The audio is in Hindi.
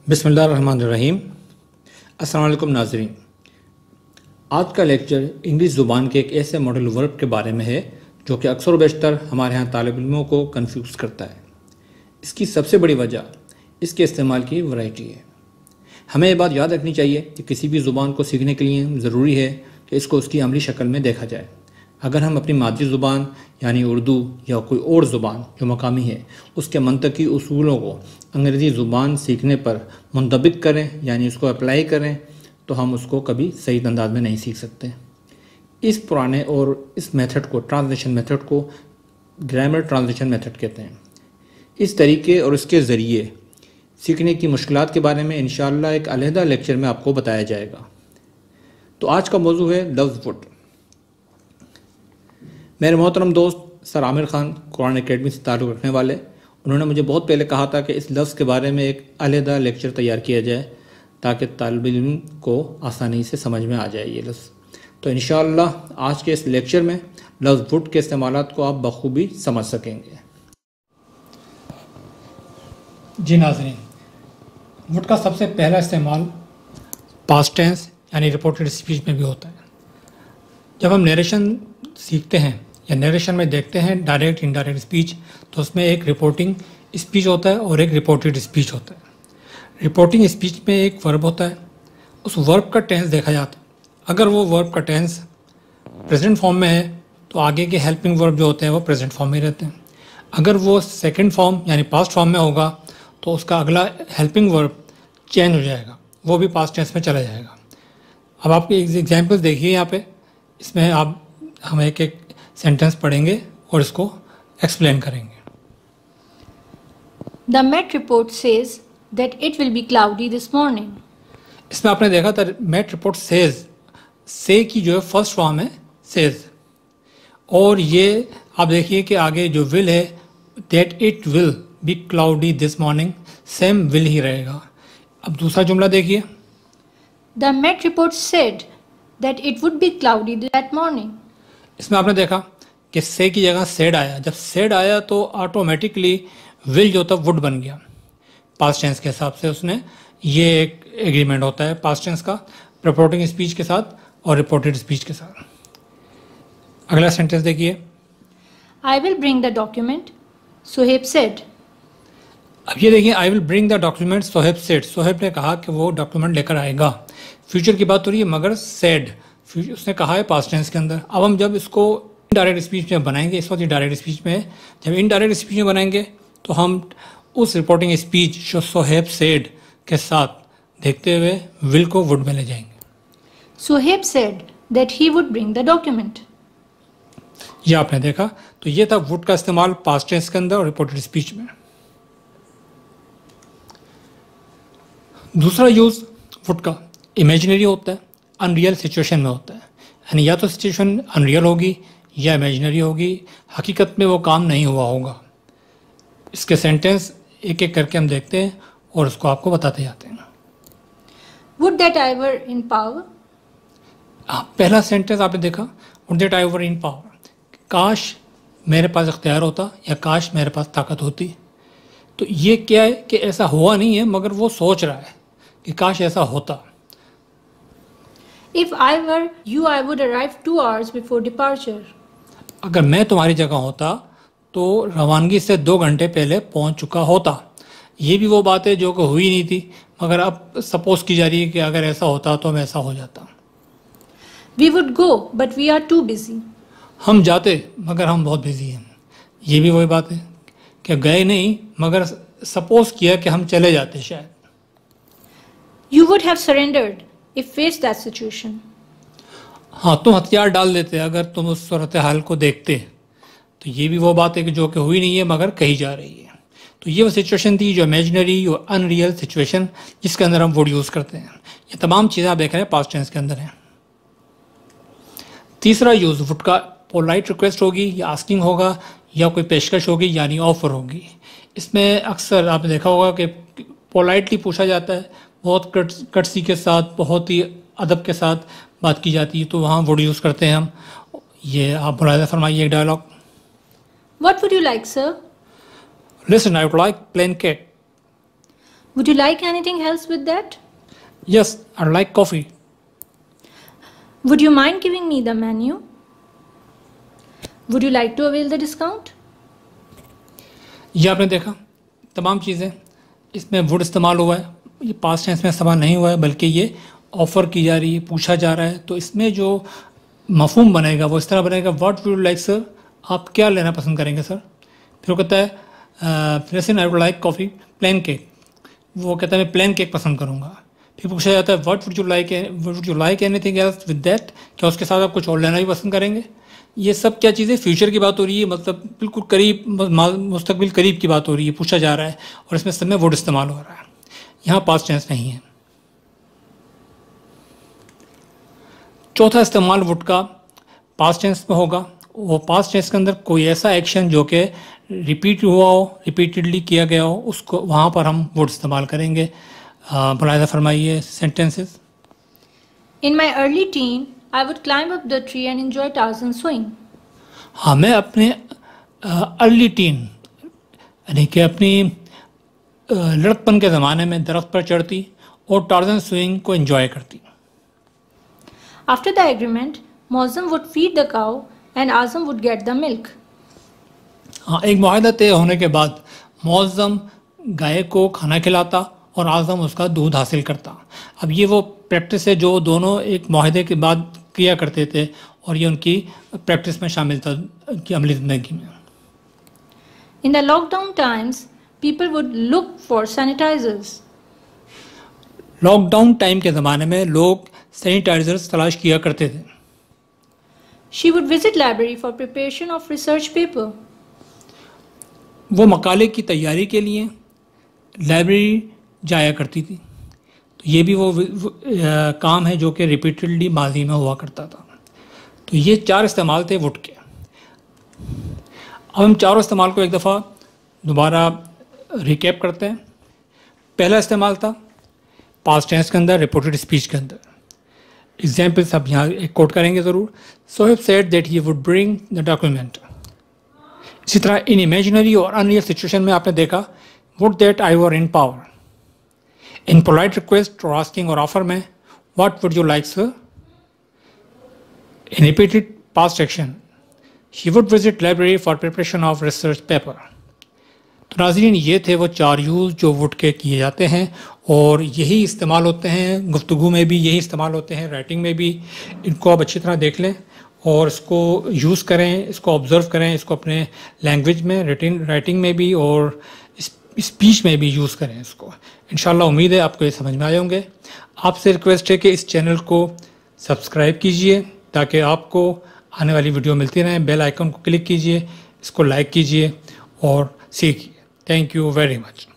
बिस्मिल्लाहिर्रहमानिर्रहीम। अस्सलाम वालेकुम नाज़रीन। आज का लेक्चर इंग्लिश ज़ुबान के एक ऐसे मॉडल वर्ब के बारे में है जो कि अक्सर व बेशतर हमारे यहाँ तालिब इल्मों को कंफ्यूज करता है। इसकी सबसे बड़ी वजह इसके इस्तेमाल की वैरायटी है। हमें ये बात याद रखनी चाहिए कि किसी भी ज़ुबान को सीखने के लिए ज़रूरी है कि इसको उसकी अमली शक्ल में देखा जाए। अगर हम अपनी मादरी ज़ुबान यानी उर्दू या कोई और ज़ुबान जो मकामी है उसके मंतकी उसूलों को अंग्रेज़ी ज़ुबान सीखने पर मुंतबिक करें यानी उसको अप्लाई करें तो हम उसको कभी सही अंदाज में नहीं सीख सकते। इस पुराने और इस मेथड को ट्रांसलेशन मेथड को ग्रामर ट्रांसलेशन मेथड कहते हैं। इस तरीके और इसके ज़रिए सीखने की मुश्किलात के बारे में इंशाअल्लाह एक अलहदा लेक्चर में आपको बताया जाएगा। तो आज का मौजू है लफ्ज़ वुड। मेरे मोहतरम दोस्त सर आमिर ख़ान कुरान एकेडमी से ताल्लुक़ रखने वाले, उन्होंने मुझे बहुत पहले कहा था कि इस लफ्ज़ के बारे में एक अलहदा लेक्चर तैयार किया जाए ताकि तालिब इल्म को आसानी से समझ में आ जाए ये लफ्ज़। तो इंशाअल्लाह आज के इस लेक्चर में लफ्ज़ वुड के इस्तेमालात को आप बखूबी समझ सकेंगे। जी नाज़रीन, वुड का सबसे पहला इस्तेमाल पास्ट टेंस यानी रिपोर्टेड स्पीच में भी होता है। जब हम नरेशन सीखते हैं या नरेशन में देखते हैं डायरेक्ट इनडायरेक्ट स्पीच, तो उसमें एक रिपोर्टिंग स्पीच होता है और एक रिपोर्टेड स्पीच होता है। रिपोर्टिंग स्पीच में एक वर्ब होता है, उस वर्ब का टेंस देखा जाता है। अगर वो वर्ब का टेंस प्रेजेंट फॉर्म में है तो आगे के हेल्पिंग वर्ब जो होते हैं वो प्रेजेंट फॉर्म में रहते हैं। अगर वो सेकंड फॉर्म यानी पास्ट फॉर्म में होगा तो उसका अगला हेल्पिंग वर्ब चेंज हो जाएगा, वो भी पास्ट टेंस में चला जाएगा। अब आपके एग्जाम्पल्स देखिए यहाँ पे, इसमें आप हम एक एक सेंटेंस पढ़ेंगे और इसको एक्सप्लेन करेंगे। The Met report says that it will be cloudy this morning. इसमें आपने देखा था मेट रिपोर्ट सेज, से की जो है फर्स्ट फॉर्म है सेज, और ये आप देखिए कि आगे जो विल है that it will be cloudy this morning, same will he रहेगा। अब दूसरा जुमला देखिए, The Met report said that it would be cloudy that morning. इसमें आपने देखा कि से की जगह सेड आया। जब सेड आया तो ऑटोमेटिकली विल जो था वुड बन गया। पास्ट टेंस के हिसाब से उसने ये एक एग्रीमेंट होता है पास्ट टेंस का रिपोर्टिंग स्पीच के साथ और रिपोर्टेड स्पीच के साथ। अगला सेंटेंस देखिए, I will bring the document, Suhaib said. अब ये देखिए, I will bring the document Sohaib said. Sohaib ने कहा कि वो डॉक्यूमेंट लेकर आएगा। फ्यूचर की बात हो रही है मगर सेड उसने कहा है पास्ट टेंस के अंदर। अब हम जब इसको इनडायरेक्ट स्पीच में बनाएंगे, इस वक्त ये डायरेक्ट स्पीच में है, जब इनडायरेक्ट स्पीच में बनाएंगे तो हम उस रिपोर्टिंग स्पीच जो सोहेब सेड के साथ देखते हुए विल को वुड में ले जाएंगे। Suhaib said that he would bring the document. ये आपने देखा, तो ये था वुड का इस्तेमाल पास्ट टेंस के अंदर और रिपोर्टेड स्पीच में। दूसरा यूज वुड का इमेजिनरी होता है, अनरियल सिचुएशन में होता है। यानी या तो सिचुएशन अनरियल होगी या इमेजिनरी होगी, हकीकत में वो काम नहीं हुआ होगा। इसके सेंटेंस एक एक करके हम देखते हैं और उसको आपको बताते जाते हैं। Would that I were in power. पहला सेंटेंस आपने देखा, would that I were in power, काश मेरे पास इख्तियार होता या काश मेरे पास ताकत होती। तो ये क्या है कि ऐसा हुआ नहीं है मगर वो सोच रहा है कि काश ऐसा होता। If I were you, I would arrive 2 hours before departure. अगर मैं तुम्हारी जगह होता तो रवानगी से 2 घंटे पहले पहुंच चुका होता। ये भी वो बात है जो कि हुई नहीं थी मगर अब सपोज की जा रही है कि अगर ऐसा होता तो हम ऐसा हो जाता। We would go, but we are too busy. हम जाते मगर हम बहुत बिजी हैं। ये भी वही बात है कि गए नहीं मगर सपोज किया कि हम चले जाते शायद। You would have surrendered if faced that situation. हाँ, तुम हथियार डाल देते अगर तुम उस सूरत हाल को देखते। तो ये भी वो बात है कि जो कि हुई नहीं है मगर कही जा रही है। तो ये वो सिचुएशन थी जो इमेजिनरी और अनरियल सिचुएशन जिसके अंदर हम वुड यूज़ करते हैं। ये तमाम चीज़ें आप देख रहे हैं पास्ट टेंस के अंदर हैं। तीसरा यूज़ वुड का पोलाइट रिक्वेस्ट होगी या आस्किंग होगा या कोई पेशकश होगी यानी ऑफर होगी। इसमें अक्सर आपने देखा होगा कि पोलाइटली पूछा जाता है, बहुत कटसी के साथ, बहुत ही अदब के साथ बात की जाती है, तो वहाँ वुड यूज़ करते हैं हम। ये आप मुलाहिज़ा फरमाइए एक dialogue. What would you like, sir? Listen, I would like plain cake. Would you like anything else with that? Yes, I'd like coffee. Would you mind giving me the menu? Would you like to avail the discount? ये आपने देखा तमाम चीज़ें, इसमें वुड इस्तेमाल हुआ है, ये पास्ट टेंस में इस्तेमाल नहीं हुआ है बल्कि ये ऑफ़र की जा रही है, पूछा जा रहा है। तो इसमें जो मफहूम बनेगा वो इस तरह बनेगा, what would you like sir, आप क्या लेना पसंद करेंगे सर। फिर वो कहता है listen I would like coffee plain cake, वो कहता है मैं प्लेन केक पसंद करूँगा। फिर पूछा जाता है what would you like anything else with that, क्या उसके साथ आप कुछ और लेना भी पसंद करेंगे। ये सब क्या चीज़ें, फ्यूचर की बात हो रही है, मतलब बिल्कुल करीब मुस्तकबिल करीब की बात हो रही है, पूछा जा रहा है और इसमें सब में वुड इस्तेमाल हो रहा है, यहाँ पास्ट टेंस नहीं है। चौथा इस्तेमाल वुड का पास्ट टेंस में होगा, वो पास्ट टेंस के अंदर कोई ऐसा एक्शन जो कि रिपीट हुआ हो, रिपीटेडली किया गया हो, उसको वहाँ पर हम वुड इस्तेमाल करेंगे। मुलाहिज़ा फरमाइए sentences. In my early teen, I would climb up the tree and enjoy Tarzan swing. हाँ, मैं अपने अर्ली टीन यानी कि अपनी लड़कपन के ज़माने में दरख्त पर चढ़ती और टार्जन स्विंग को एंजॉय करती। After the agreement, Mozam would feed the cow and Azam would get the milk. हाँ, एक मुआहदा तय होने के बाद मौज़म गाय को खाना खिलाता और आज़म उसका दूध हासिल करता। अब ये वो प्रैक्टिस है जो दोनों एक मुआहदे के बाद किया करते थे और ये उनकी प्रैक्टिस में शामिल था उनकी अमली ज़िंदगी में। In the lockdown times, people would look for sanitizers. Lockdown time के ज़माने में लोग सैनिटाइजर्स तलाश किया करते थे। She would visit library for preparation of research paper. वो मकाले की तैयारी के लिए लाइब्रेरी जाया करती थी। तो ये भी वो काम है जो कि रिपीटेडली माजी में हुआ करता था। तो ये 4 इस्तेमाल थे वुड के। अब हम चारों इस्तेमाल को एक दफ़ा दोबारा रिकैप करते हैं। पहला इस्तेमाल था पास्ट टेंस के अंदर, रिपोर्टेड स्पीच के अंदर। एग्जाम्पल्स आप यहाँ एक कोट करेंगे ज़रूर। Sohaib said that he would bring the document. इसी तरह इन इमेजिनरी और अनरियल सिचुएशन में आपने देखा would that I were in power. In polite request और आस्किंग और ऑफर में what would you like sir. In repeated past action she would visit library for preparation of research paper. तो नाज़रीन, ये थे वो 4 यूज़ जो वुड के किए जाते हैं और यही इस्तेमाल होते हैं गुफ्तगू में भी, यही इस्तेमाल होते हैं राइटिंग में भी। इनको आप अच्छी तरह देख लें और इसको यूज़ करें, इसको ऑब्ज़र्व करें, इसको अपने लैंग्वेज में राइटिंग में भी और स्पीच में भी यूज़ करें इसको। इंशाल्लाह उम्मीद है आपको ये समझ में आए होंगे। आपसे रिक्वेस्ट है कि इस चैनल को सब्सक्राइब कीजिए ताकि आपको आने वाली वीडियो मिलती रहें। बेल आइकन को क्लिक कीजिए, इसको लाइक कीजिए और सीखिए। Thank you very much.